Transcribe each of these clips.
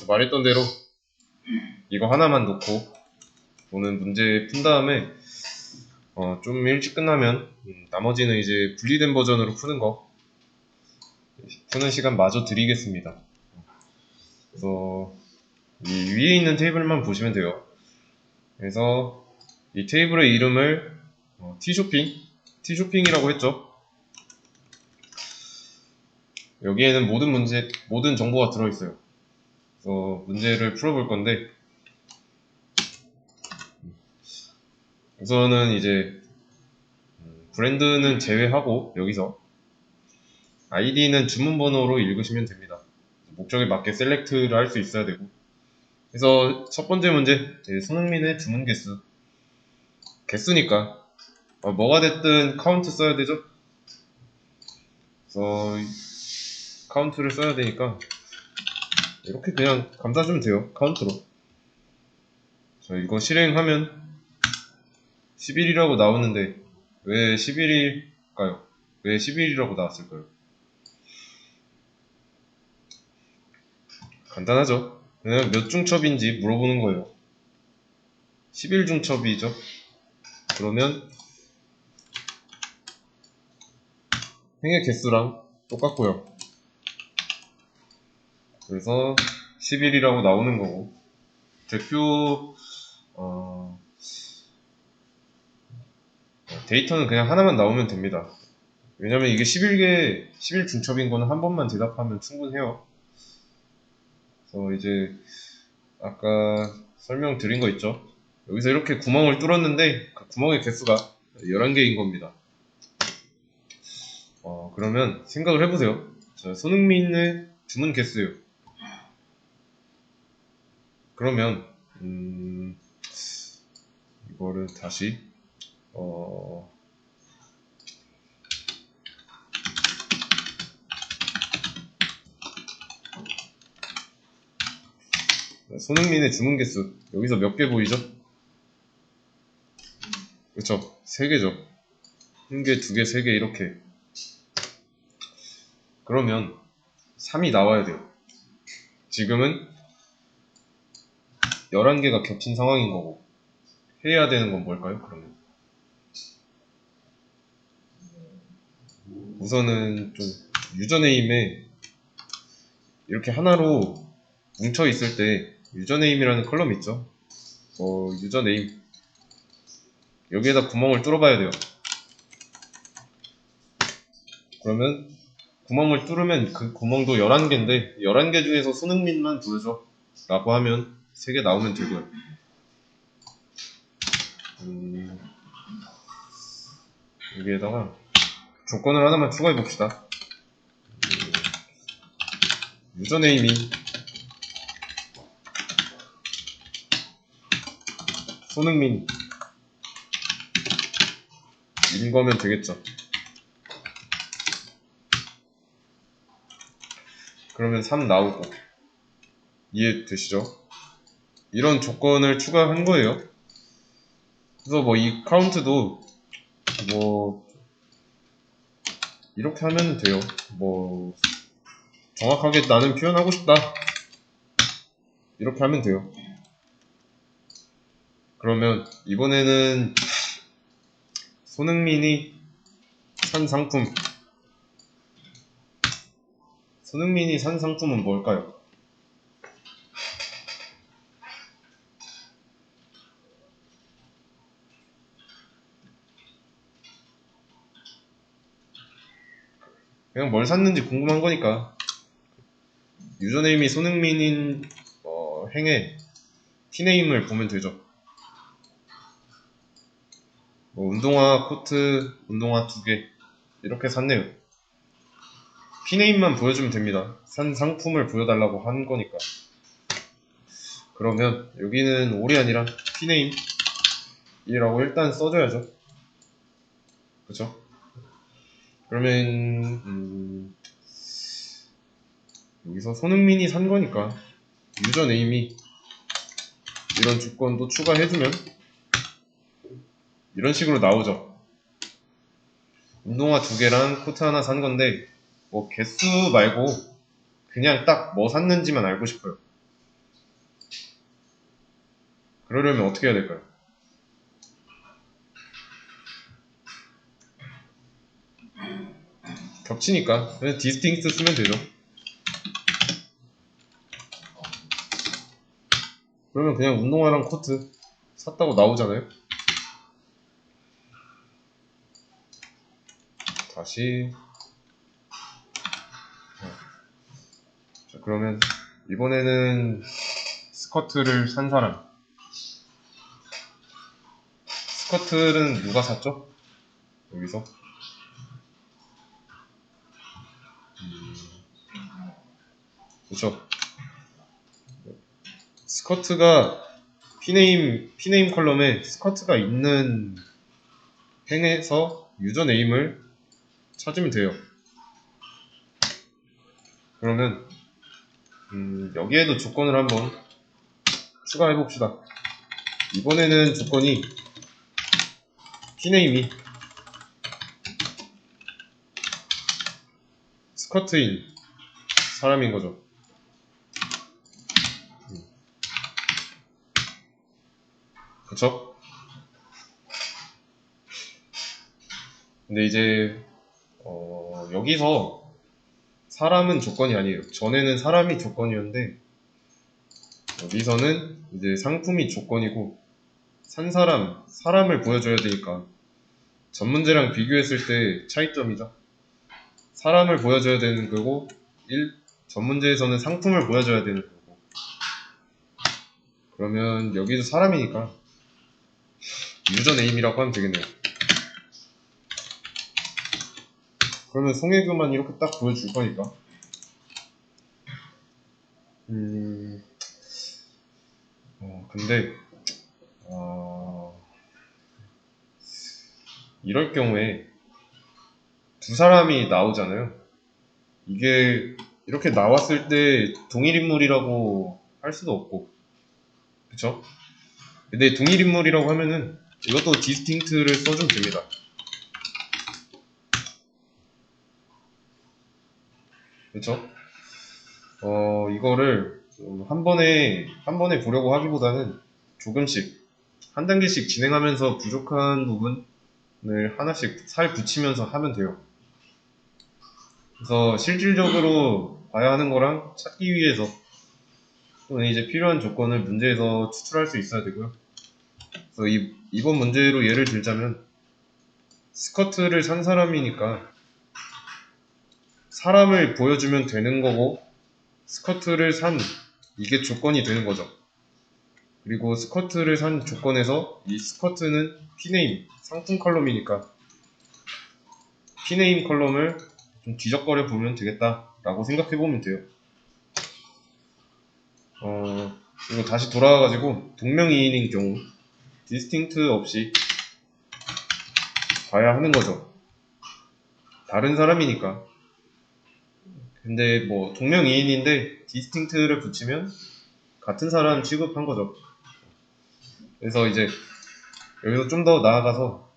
말했던 대로 이거 하나만 놓고 오늘 문제 푼 다음에 좀 일찍 끝나면 나머지는 이제 분리된 버전으로 푸는 시간 마저 드리겠습니다. 그래서 이 위에 있는 테이블만 보시면 돼요. 그래서 이 테이블의 이름을 T쇼핑이라고 했죠. 여기에는 모든 정보가 들어있어요. 그래서 문제를 풀어볼 건데, 우선은 이제 브랜드는 제외하고 여기서 아이디는 주문번호로 읽으시면 됩니다. 목적에 맞게 셀렉트를 할 수 있어야 되고. 그래서 첫 번째 문제, 손흥민의 주문 개수니까 뭐가 됐든 카운트 써야 되죠. 그래서 카운트를 써야 되니까 이렇게 그냥 감싸주면 돼요. 카운트로. 자, 이거 실행하면 11이라고 나오는데 왜 11일까요? 왜 11이라고 나왔을까요? 간단하죠. 그냥 몇 중첩인지 물어보는 거예요. 11중첩이죠. 그러면 행의 개수랑 똑같고요. 그래서 11이라고 나오는 거고, 대표 데이터는 그냥 하나만 나오면 됩니다. 왜냐면 이게 11중첩인 거는 한 번만 대답하면 충분해요. 그래서 이제 아까 설명드린 거 있죠. 여기서 이렇게 구멍을 뚫었는데 그 구멍의 개수가 11개인 겁니다. 그러면 생각을 해보세요. 자, 손흥민의 주문 개수예요. 그러면 이거를 다시 손흥민의 주문 개수 여기서 몇 개 보이죠? 그쵸? 3개죠. 1개, 2개, 3개 이렇게. 그러면 3이 나와야 돼요. 지금은 11개가 겹친 상황인 거고 해야 되는 건 뭘까요? 그러면 우선은 좀 유저네임에 이렇게 하나로 뭉쳐 있을 때 유저네임이라는 컬럼 있죠? 유저네임 여기에다 구멍을 뚫어봐야 돼요. 그러면 구멍을 뚫으면 그 구멍도 11개인데 11개 중에서 손흥민만 보여줘 라고 하면 3개 나오면 되고요. 여기에다가 조건을 하나만 추가해 봅시다. 유저네임이 손흥민 인 거면 되겠죠. 그러면 3 나오고 이해되시죠? 이런 조건을 추가한 거예요. 그래서 뭐 이 카운트도 뭐 이렇게 하면 돼요. 뭐 정확하게 나는 표현하고 싶다 이렇게 하면 돼요. 그러면 이번에는 손흥민이 산 상품은 뭘까요? 그냥 뭘 샀는지 궁금한 거니까 유저네임이 손흥민인 행의 T네임을 보면 되죠. 뭐 운동화, 코트, 운동화 2개 이렇게 샀네요. P네임만 보여주면 됩니다. 산 상품을 보여달라고 한 거니까. 그러면 여기는 올이 아니라 P네임이라고 일단 써줘야죠. 그쵸? 그러면 여기서 손흥민이 산 거니까 유저네임이 이런 조건도 추가해주면 이런 식으로 나오죠. 운동화 2개랑 코트 하나 산 건데 뭐 개수 말고 그냥 딱 뭐 샀는지만 알고 싶어요. 그러려면 어떻게 해야 될까요? 겹치니까 그냥 디스팅트 쓰면 되죠. 그러면 그냥 운동화랑 코트 샀다고 나오잖아요. 다시 자, 그러면 이번에는 스커트를 산 사람. 스커트는 누가 샀죠? 여기서 그렇죠. 스커트가 피네임 컬럼에 스커트가 있는 행에서 유저 네임을 찾으면 돼요. 그러면 여기에도 조건을 한번 추가해 봅시다. 이번에는 조건이 피네임이 스커트인 사람인 거죠. 그쵸? 근데 이제 여기서 사람은 조건이 아니에요. 전에는 사람이 조건이었는데 여기서는 이제 상품이 조건이고 산 사람을 보여줘야 되니까 전문제랑 비교했을 때 차이점이죠. 사람을 보여줘야 되는 거고 전문제에서는 상품을 보여줘야 되는 거고 그러면 여기도 사람이니까 유저 네임이라고 하면 되겠네요. 그러면 송혜교만 이렇게 딱 보여줄 거니까 근데 이럴 경우에 두 사람이 나오잖아요. 이게 이렇게 나왔을 때 동일 인물이라고 할 수도 없고 그쵸? 근데 동일 인물이라고 하면은 이것도 디스팅트를 써주면 됩니다. 그쵸? 이거를 한 번에 보려고 하기보다는 조금씩 한 단계씩 진행하면서 부족한 부분을 하나씩 살 붙이면서 하면 돼요. 그래서 실질적으로 봐야 하는 거랑 찾기 위해서 또는 이제 필요한 조건을 문제에서 추출할 수 있어야 되고요. 그래서 이번 문제로 예를 들자면 스커트를 산 사람이니까 사람을 보여주면 되는 거고 스커트를 산 이게 조건이 되는 거죠. 그리고 스커트를 산 조건에서 이 스커트는 피네임 상품 컬럼이니까 피네임 컬럼을 좀 뒤적거려 보면 되겠다 라고 생각해 보면 돼요. 그리고 다시 돌아와가지고 동명이인인 경우 디스팅트 없이 봐야 하는 거죠. 다른 사람이니까. 근데 뭐 동명이인인데 디스팅트를 붙이면 같은 사람 취급한 거죠. 그래서 이제 여기서 좀 더 나아가서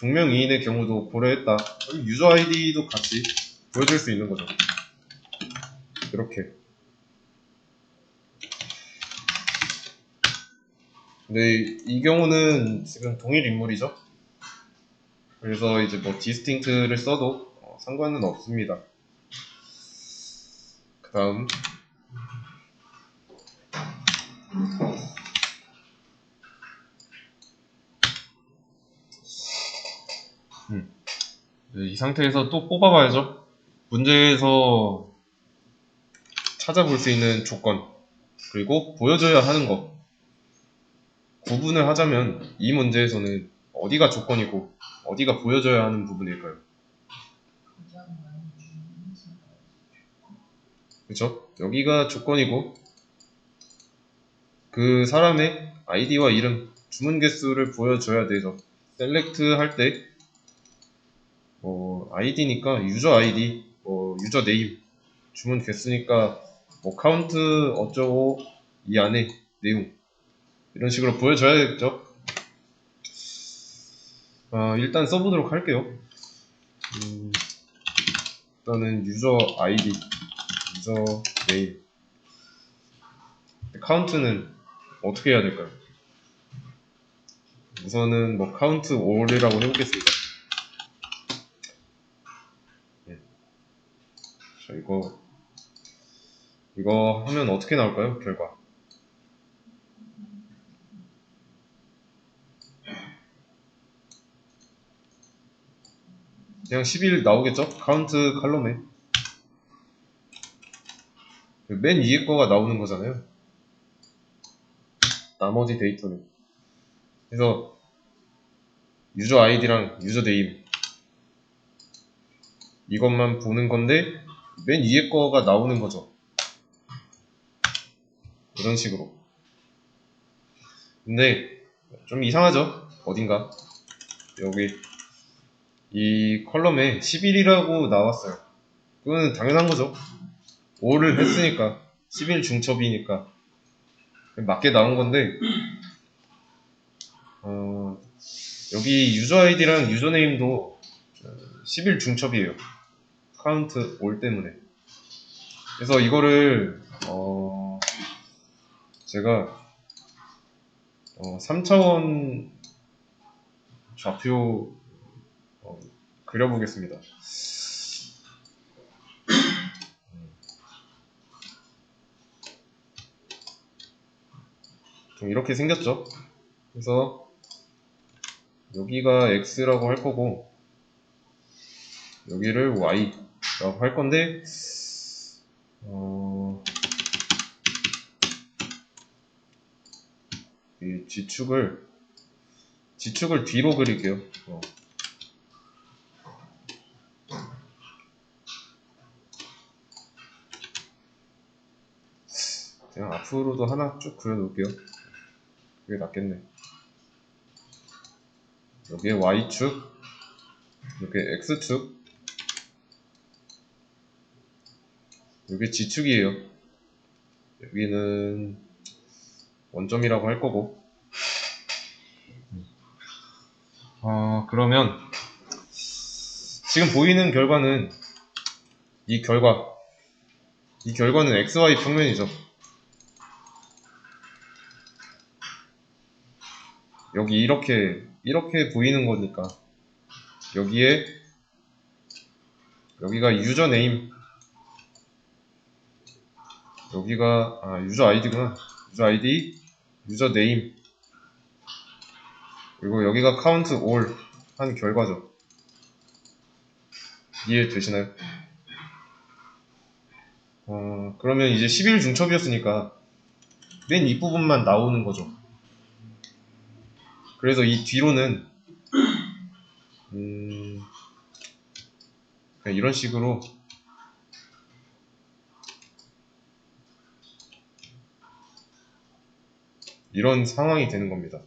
동명이인의 경우도 고려했다. 유저 아이디도 같이 보여줄 수 있는 거죠. 이렇게. 근데 이 경우는 지금 동일 인물이죠. 그래서 이제 뭐 디스팅트를 써도 상관은 없습니다. 그 다음 이 상태에서 또 뽑아봐야죠. 문제에서 찾아볼 수 있는 조건 그리고 보여줘야 하는 것 구분을 하자면 이 문제에서는 어디가 조건이고 어디가 보여줘야 하는 부분일까요? 그쵸? 여기가 조건이고 그 사람의 아이디와 이름, 주문 개수를 보여줘야 되죠. 셀렉트 할 때 아이디니까 유저 아이디, 유저 네임, 주문 개수니까 카운트 어쩌고 이 안에 내용 이런 식으로 보여줘야겠죠. 일단 써보도록 할게요. 일단은 유저 아이디 유저 네임. 카운트는 어떻게 해야 될까요? 우선은 뭐 카운트 all이라고 해보겠습니다. 예. 자, 이거 하면 어떻게 나올까요? 결과. 그냥 11 나오겠죠? 카운트 칼럼에. 맨 위에 거가 나오는 거잖아요. 나머지 데이터는. 그래서 유저 아이디랑 유저 네임 이것만 보는 건데 맨 위에 거가 나오는 거죠. 이런 식으로. 근데 좀 이상하죠? 어딘가. 여기 이 컬럼에 11이라고 나왔어요. 그건 당연한 거죠. 5를 했으니까 11 중첩이니까 맞게 나온 건데 여기 유저 아이디랑 유저 네임도 11 중첩이에요. 카운트 올 때문에. 그래서 이거를 제가 3차원 좌표 그려보겠습니다. 좀 이렇게 생겼죠? 그래서 여기가 X라고 할 거고 여기를 Y라고 할 건데 이 지축을 뒤로 그릴게요. 그냥 앞으로도 하나 쭉 그려놓을게요. 그게 낫겠네. 여기에 Y축, 여기에 X축, 여기 G축이에요. 여기는 원점이라고 할 거고. 그러면 지금 보이는 결과는 이 결과는 XY 평면이죠. 여기 이렇게 보이는 거니까 여기가 유저 네임, 여기가 유저 아이디구나. 유저 아이디, 유저 네임, 그리고 여기가 카운트 올 한 결과죠. 이해되시나요? 그러면 이제 11 중첩이었으니까 맨 윗부분만 나오는 거죠. 그래서 이 뒤로는 그냥 이런 식으로 이런 상황이 되는 겁니다.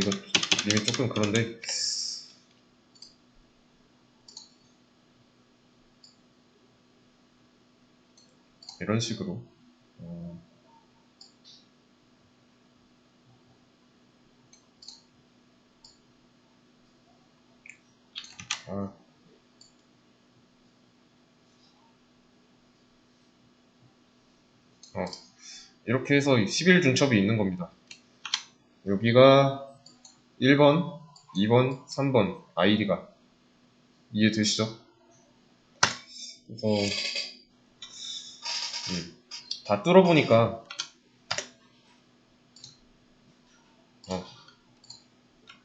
이거 이미 조금 그런데 이런 식으로 이렇게 해서 11 중첩이 있는 겁니다. 여기가 1번, 2번, 3번 아이디가 이해되시죠? 그래서 다 뚫어보니까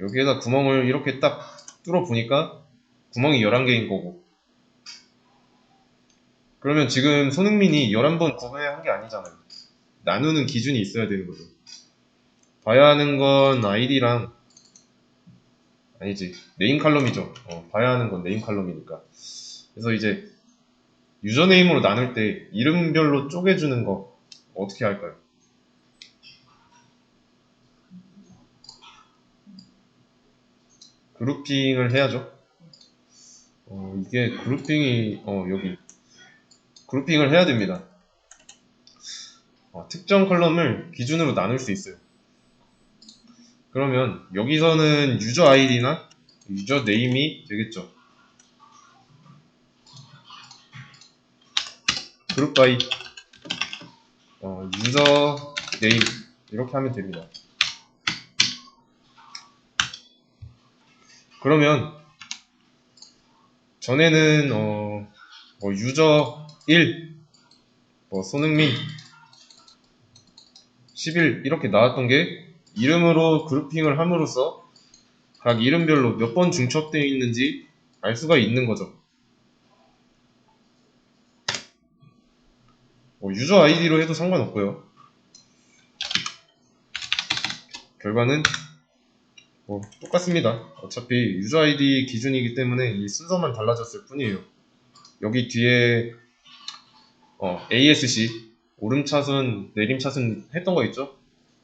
여기에다 구멍을 이렇게 딱 뚫어보니까 구멍이 11개인 거고, 그러면 지금 손흥민이 11번 구매한 게 아니잖아요. 나누는 기준이 있어야 되는 거죠. 봐야 하는 건 아이디랑 아니지, 네임 칼럼이죠. 봐야 하는 건 네임 칼럼이니까. 그래서 이제 유저네임으로 나눌 때 이름별로 쪼개주는 거 어떻게 할까요? 그룹핑을 해야죠. 이게 그룹핑이 여기 그룹핑을 해야 됩니다. 특정 컬럼을 기준으로 나눌 수 있어요. 그러면 여기서는 유저 아이디나 유저 네임이 되겠죠. 그룹 바이 유저 네임 이렇게 하면 됩니다. 그러면 전에는 뭐 유저 1, 뭐 손흥민 11 이렇게 나왔던 게 이름으로 그룹핑을 함으로써 각 이름별로 몇 번 중첩되어 있는지 알 수가 있는 거죠. 유저 아이디로 해도 상관없고요. 결과는 뭐 똑같습니다. 어차피 유저 아이디 기준이기 때문에 이 순서만 달라졌을 뿐이에요. 여기 뒤에 ASC 오름차순 내림차순 했던 거 있죠?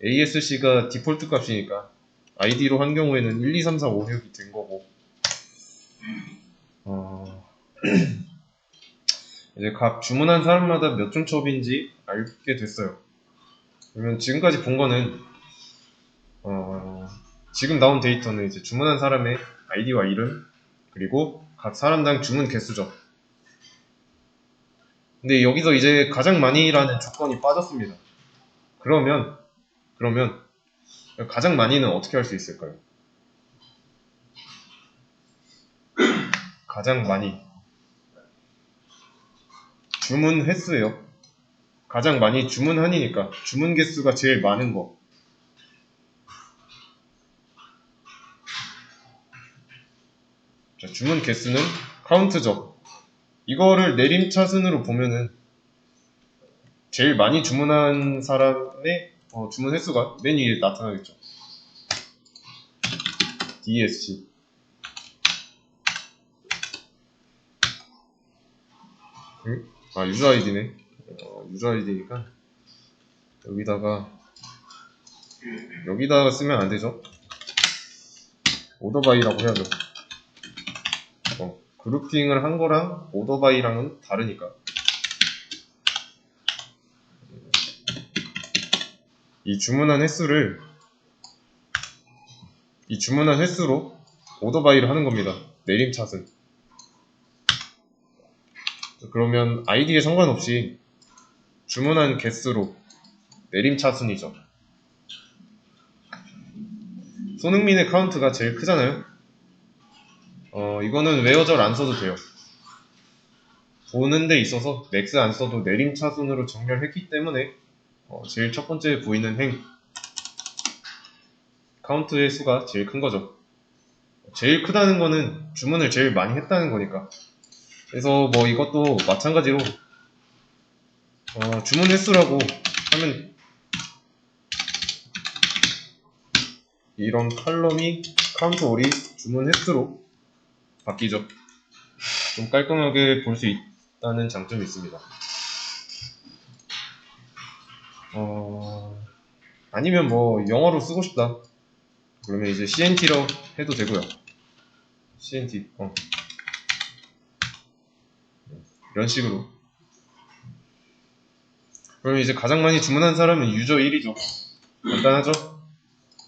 ASC가 디폴트 값이니까 아이디로 한 경우에는 1, 2, 3, 4, 5, 6이 된 거고 이제 각 주문한 사람마다 몇 중첩인지 알게 됐어요. 그러면 지금까지 본 거는 지금 나온 데이터는 이제 주문한 사람의 아이디와 이름 그리고 각 사람당 주문 개수죠. 근데 여기서 이제 가장 많이라는 조건이 빠졌습니다. 그러면 가장 많이는 어떻게 할 수 있을까요? 가장 많이 주문 횟수예요. 가장 많이 주문한이니까 주문 개수가 제일 많은 거. 자, 주문 개수는 카운트죠. 이거를 내림차순으로 보면은 제일 많이 주문한 사람의 주문 횟수가 맨 위에 나타나겠죠. DSC. 유저 아이디네. 유저 아이디니까 여기다가 쓰면 안 되죠. 오더바이라고 해야죠. 그룹핑을 한 거랑 오더바이랑은 다르니까. 이 주문한 횟수로 오더바이를 하는 겁니다. 내림차순. 그러면 아이디에 상관없이 주문한 개수로 내림차순이죠. 손흥민의 카운트가 제일 크잖아요. 이거는 웨어절 안 써도 돼요. 보는 데 있어서 맥스 안 써도 내림차순으로 정렬했기 때문에 제일 첫 번째 보이는 카운트의 수가 제일 큰 거죠. 제일 크다는 거는 주문을 제일 많이 했다는 거니까. 그래서 뭐 이것도 마찬가지로 주문 횟수라고 하면 이런 칼럼이 카운트 올이 주문 횟수로 바뀌죠. 좀 깔끔하게 볼 수 있다는 장점이 있습니다. 아니면 뭐 영어로 쓰고 싶다 그러면 이제 CNT로 해도 되고요. CNT 이런 식으로. 그러면 이제 가장 많이 주문한 사람은 유저 1이죠. 간단하죠?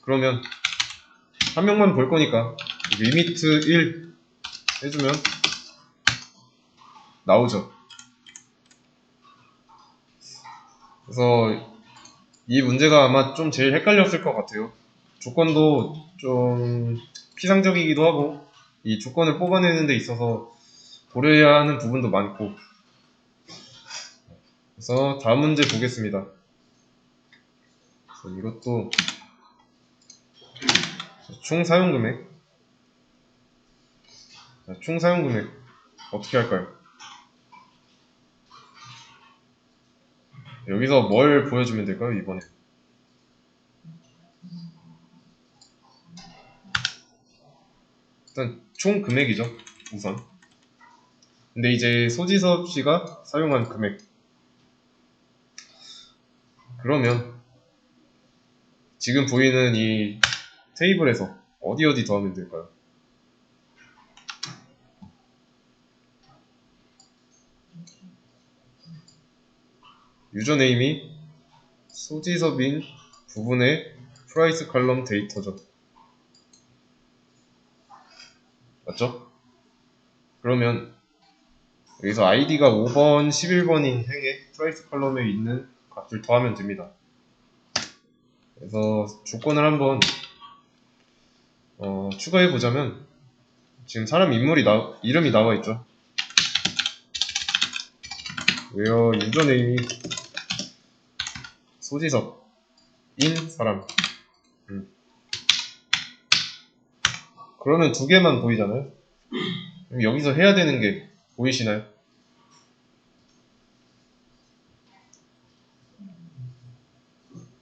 그러면 한 명만 볼 거니까 리미트 1 해주면 나오죠. 그래서 이 문제가 아마 좀 제일 헷갈렸을 것 같아요. 조건도 좀 피상적이기도 하고 이 조건을 뽑아내는 데 있어서 고려해야 하는 부분도 많고. 그래서 다음 문제 보겠습니다. 이것도 총 사용금액. 총 사용금액 어떻게 할까요? 여기서 뭘 보여주면 될까요, 이번에? 일단 총 금액이죠, 우선. 근데 이제 소지섭 씨가 사용한 금액. 그러면 지금 보이는 이 테이블에서 어디 더하면 될까요? 유저네임이 소지섭인 부분의 프라이스 칼럼 데이터죠. 맞죠? 그러면 여기서 id가 5번, 11번인 행에 프라이스 컬럼에 있는 값을 더하면 됩니다. 그래서 조건을 한번 추가해 보자면, 지금 사람 이름이 나와 있죠. where 유저네임이 소지섭인 사람. 그러면 두 개만 보이잖아요. 그럼 여기서 해야 되는 게 보이시나요?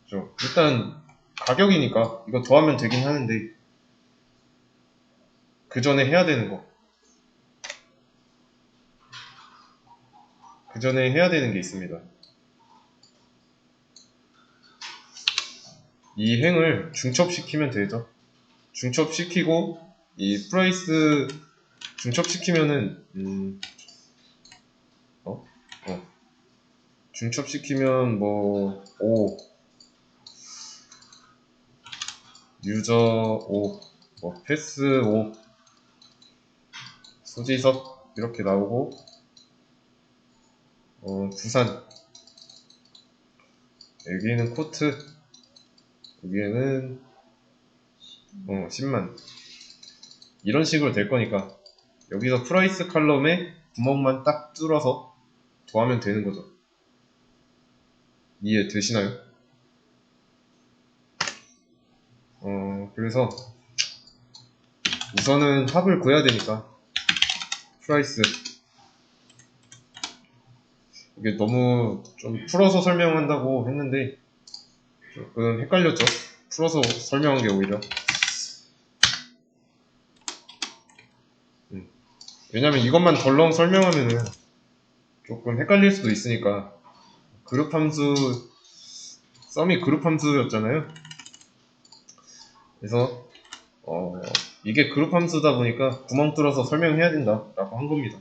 그렇죠. 일단 가격이니까 이거 더하면 되긴 하는데, 그 전에 해야 되는 거. 그 전에 해야 되는 게 있습니다. 이 행을 중첩시키면 되죠. 중첩시키고, 이 프라이스 중첩시키면은, 중첩시키면 뭐, 5, 유저 5, 뭐, 패스 5, 소지섭 이렇게 나오고, 부산, 여기에는 코트, 여기에는 10만, 이런 식으로 될 거니까 여기서 프라이스 칼럼에 구멍만 딱 뚫어서 더하면 되는 거죠. 이해 되시나요? 그래서 우선은 합을 구해야 되니까 프라이스, 이게 너무 좀 풀어서 설명한다고 했는데 조금 헷갈렸죠? 풀어서 설명한 게 오히려. 왜냐면 이것만 덜렁 설명하면은 조금 헷갈릴 수도 있으니까. 그룹 함수, 썸이 그룹 함수였잖아요. 그래서 이게 그룹 함수다 보니까 구멍 뚫어서 설명해야 된다라고 한 겁니다.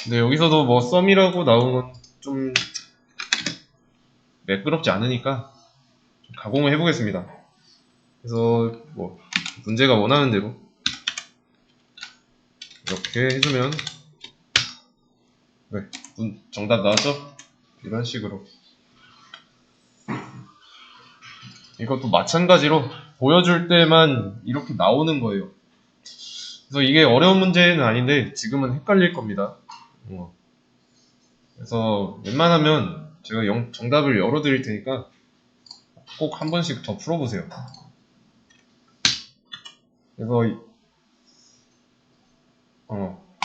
근데 여기서도 뭐 썸이라고 나오는 건 좀 매끄럽지 않으니까 좀 가공을 해보겠습니다. 그래서 뭐 문제가 원하는 대로 이렇게 해주면 네, 정답 나왔죠? 이런 식으로. 이것도 마찬가지로 보여줄 때만 이렇게 나오는 거예요. 그래서 이게 어려운 문제는 아닌데 지금은 헷갈릴 겁니다. 그래서 웬만하면 제가 정답을 열어드릴 테니까 꼭 한 번씩 더 풀어보세요. 그래서